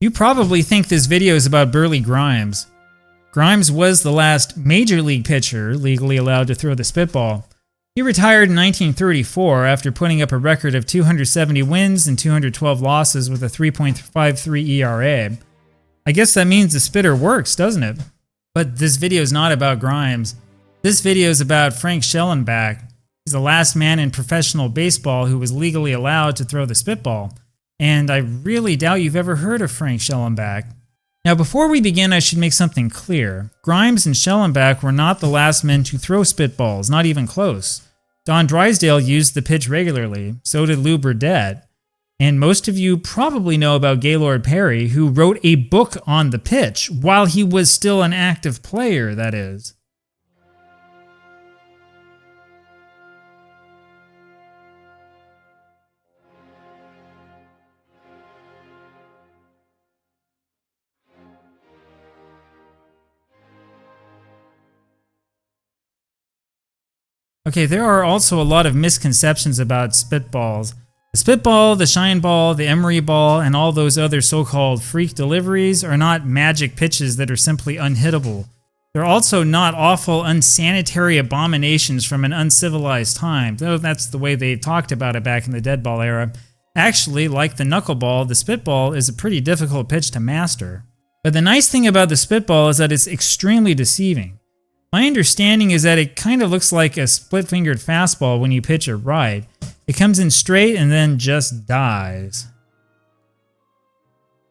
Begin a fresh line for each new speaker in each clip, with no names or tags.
You probably think this video is about Burley Grimes. Grimes was the last major league pitcher legally allowed to throw the spitball. He retired in 1934 after putting up a record of 270 wins and 212 losses with a 3.53 ERA. I guess that means the spitter works, doesn't it? But this video is not about Grimes. This video is about Frank Shellenback. He's the last man in professional baseball who was legally allowed to throw the spitball. And I really doubt you've ever heard of Frank Shellenback. Now, before we begin, I should make something clear. Grimes and Shellenback were not the last men to throw spitballs, not even close. Don Drysdale used the pitch regularly, so did Lou Burdett. And most of you probably know about Gaylord Perry, who wrote a book on the pitch, while he was still an active player, that is. Okay, there are also a lot of misconceptions about spitballs. The spitball, the shine ball, the emery ball, and all those other so-called freak deliveries are not magic pitches that are simply unhittable. They're also not awful, unsanitary abominations from an uncivilized time, though that's the way they talked about it back in the dead ball era. Actually, like the knuckleball, the spitball is a pretty difficult pitch to master. But the nice thing about the spitball is that it's extremely deceiving. My understanding is that it kind of looks like a split-fingered fastball when you pitch it right. It comes in straight and then just dies.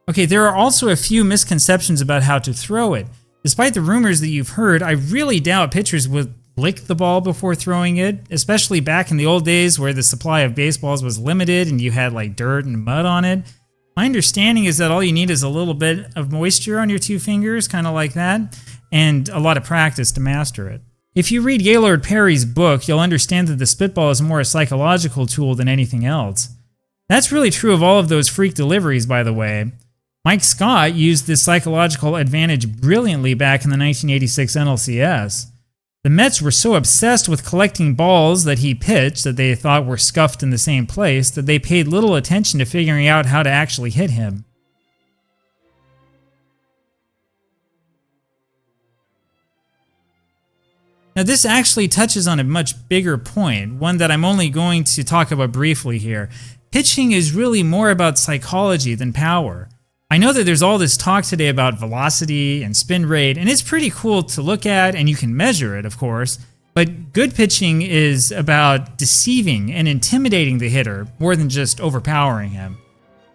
Okay, there are also a few misconceptions about how to throw it. Despite the rumors that you've heard, I really doubt pitchers would lick the ball before throwing it, especially back in the old days where the supply of baseballs was limited and you had like dirt and mud on it. My understanding is that all you need is a little bit of moisture on your two fingers, kind of like that, and a lot of practice to master it. If you read Gaylord Perry's book, you'll understand that the spitball is more a psychological tool than anything else. That's really true of all of those freak deliveries, by the way. Mike Scott used this psychological advantage brilliantly back in the 1986 NLCS. The Mets were so obsessed with collecting balls that he pitched that they thought were scuffed in the same place that they paid little attention to figuring out how to actually hit him. Now, this actually touches on a much bigger point, one that I'm only going to talk about briefly here. Pitching is really more about psychology than power. I know that there's all this talk today about velocity and spin rate, and it's pretty cool to look at, and you can measure it, of course, but good pitching is about deceiving and intimidating the hitter more than just overpowering him.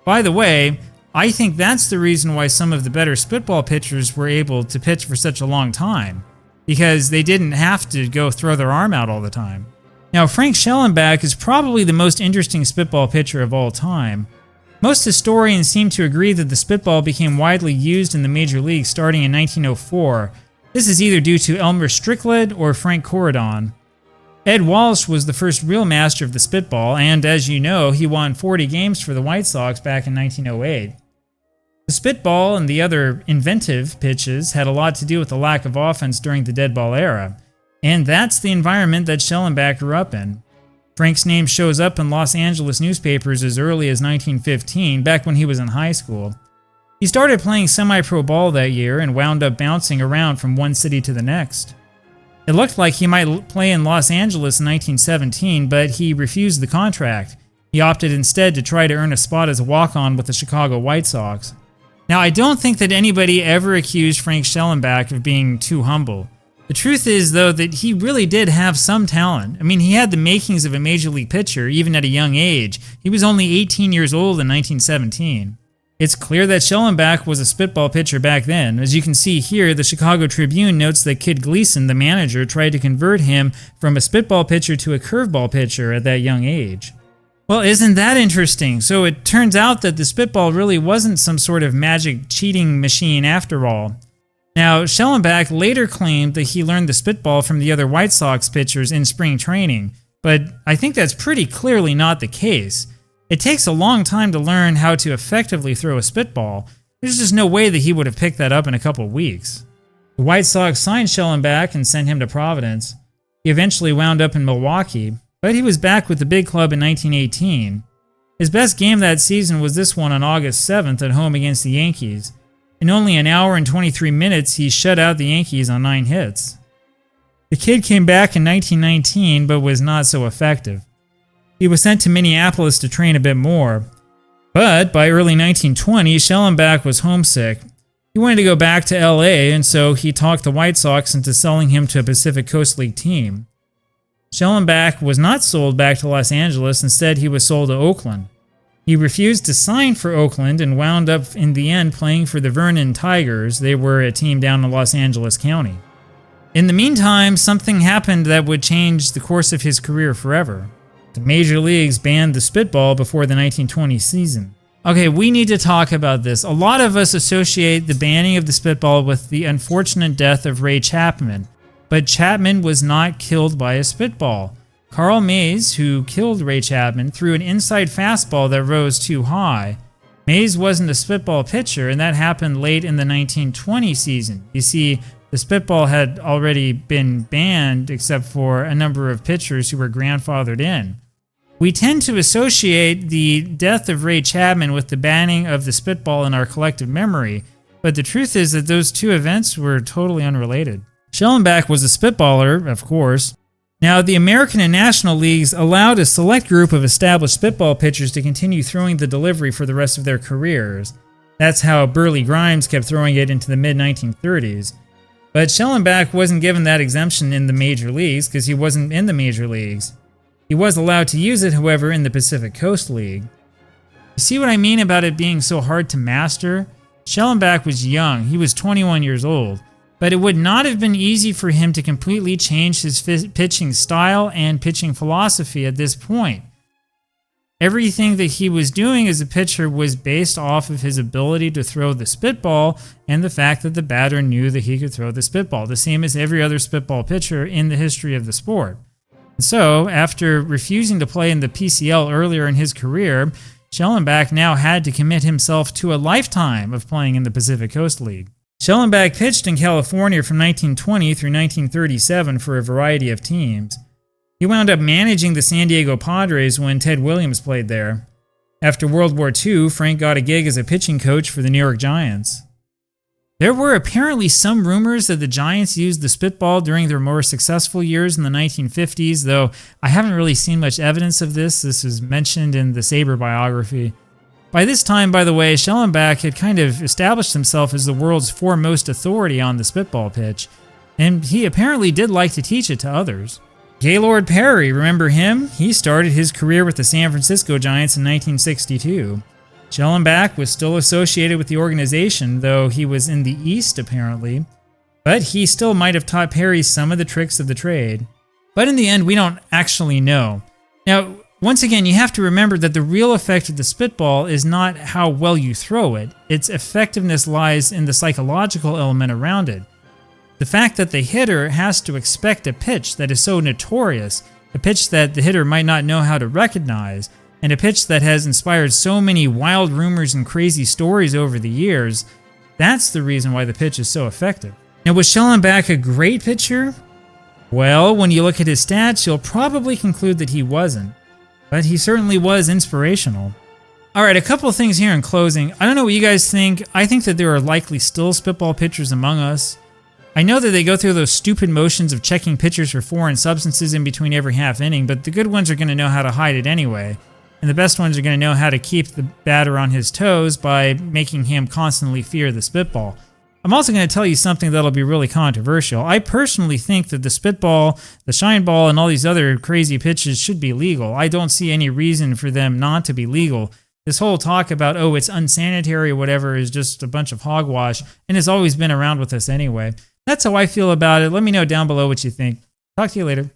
By the way, I think that's the reason why some of the better spitball pitchers were able to pitch for such a long time, because they didn't have to go throw their arm out all the time. Now, Frank Shellenback is probably the most interesting spitball pitcher of all time. Most historians seem to agree that the spitball became widely used in the major leagues starting in 1904. This is either due to Elmer Strickland or Frank Corridon. Ed Walsh was the first real master of the spitball, and as you know, he won 40 games for the White Sox back in 1908. The spitball and the other inventive pitches had a lot to do with the lack of offense during the dead ball era, and that's the environment that Shellenback grew up in. Frank's name shows up in Los Angeles newspapers as early as 1915, back when he was in high school. He started playing semi-pro ball that year and wound up bouncing around from one city to the next. It looked like he might play in Los Angeles in 1917, but he refused the contract. He opted instead to try to earn a spot as a walk-on with the Chicago White Sox. Now, I don't think that anybody ever accused Frank Shellenback of being too humble. The truth is, though, that he really did have some talent. I mean, he had the makings of a major league pitcher, even at a young age. He was only 18 years old in 1917. It's clear that Shellenback was a spitball pitcher back then. As you can see here, the Chicago Tribune notes that Kid Gleason, the manager, tried to convert him from a spitball pitcher to a curveball pitcher at that young age. Well, isn't that interesting? So it turns out that the spitball really wasn't some sort of magic cheating machine after all. Now, Shellenback later claimed that he learned the spitball from the other White Sox pitchers in spring training, but I think that's pretty clearly not the case. It takes a long time to learn how to effectively throw a spitball. There's just no way that he would have picked that up in a couple of weeks. The White Sox signed Shellenback and sent him to Providence. He eventually wound up in Milwaukee, but he was back with the big club in 1918. His best game that season was this one on August 7th at home against the Yankees. In only an hour and 23 minutes, he shut out the Yankees on 9 hits. The kid came back in 1919, but was not so effective. He was sent to Minneapolis to train a bit more. But by early 1920, Shellenback was homesick. He wanted to go back to LA, and so he talked the White Sox into selling him to a Pacific Coast League team. Shellenback was not sold back to Los Angeles. Instead, he was sold to Oakland. He refused to sign for Oakland and wound up in the end playing for the Vernon Tigers. They were a team down in Los Angeles County. In the meantime, something happened that would change the course of his career forever. The major leagues banned the spitball before the 1920 season. Okay, we need to talk about this. A lot of us associate the banning of the spitball with the unfortunate death of Ray Chapman, but Chapman was not killed by a spitball. Carl Mays, who killed Ray Chapman, threw an inside fastball that rose too high. Mays wasn't a spitball pitcher, and that happened late in the 1920 season. You see, the spitball had already been banned except for a number of pitchers who were grandfathered in. We tend to associate the death of Ray Chapman with the banning of the spitball in our collective memory, but the truth is that those two events were totally unrelated. Shellenback was a spitballer, of course. Now, the American and National Leagues allowed a select group of established spitball pitchers to continue throwing the delivery for the rest of their careers. That's how Burley Grimes kept throwing it into the mid-1930s. But Shellenback wasn't given that exemption in the major leagues because he wasn't in the major leagues. He was allowed to use it, however, in the Pacific Coast League. You see what I mean about it being so hard to master? Shellenback was young. He was 21 years old. But it would not have been easy for him to completely change his pitching style and pitching philosophy at this point. Everything that he was doing as a pitcher was based off of his ability to throw the spitball and the fact that the batter knew that he could throw the spitball, the same as every other spitball pitcher in the history of the sport. And so, after refusing to play in the PCL earlier in his career, Shellenback now had to commit himself to a lifetime of playing in the Pacific Coast League. Shellenback pitched in California from 1920 through 1937 for a variety of teams. He wound up managing the San Diego Padres when Ted Williams played there. After World War II, Frank got a gig as a pitching coach for the New York Giants. There were apparently some rumors that the Giants used the spitball during their more successful years in the 1950s, though I haven't really seen much evidence of this. This is mentioned in the Sabre biography. By this time, by the way, Shellenback had kind of established himself as the world's foremost authority on the spitball pitch, and he apparently did like to teach it to others. Gaylord Perry, remember him? He started his career with the San Francisco Giants in 1962. Shellenback was still associated with the organization, though he was in the East apparently, but he still might have taught Perry some of the tricks of the trade. But in the end, we don't actually know. Now, once again, you have to remember that the real effect of the spitball is not how well you throw it. Its effectiveness lies in the psychological element around it. The fact that the hitter has to expect a pitch that is so notorious, a pitch that the hitter might not know how to recognize, and a pitch that has inspired so many wild rumors and crazy stories over the years, that's the reason why the pitch is so effective. Now, was Shellenback a great pitcher? Well, when you look at his stats, you'll probably conclude that he wasn't. But he certainly was inspirational. Alright, a couple of things here in closing. I don't know what you guys think. I think that there are likely still spitball pitchers among us. I know that they go through those stupid motions of checking pitchers for foreign substances in between every half inning, but the good ones are going to know how to hide it anyway. And the best ones are going to know how to keep the batter on his toes by making him constantly fear the spitball. I'm also going to tell you something that'll be really controversial. I personally think that the spitball, the shine ball, and all these other crazy pitches should be legal. I don't see any reason for them not to be legal. This whole talk about, oh, it's unsanitary or whatever is just a bunch of hogwash and has always been around with us anyway. That's how I feel about it. Let me know down below what you think. Talk to you later.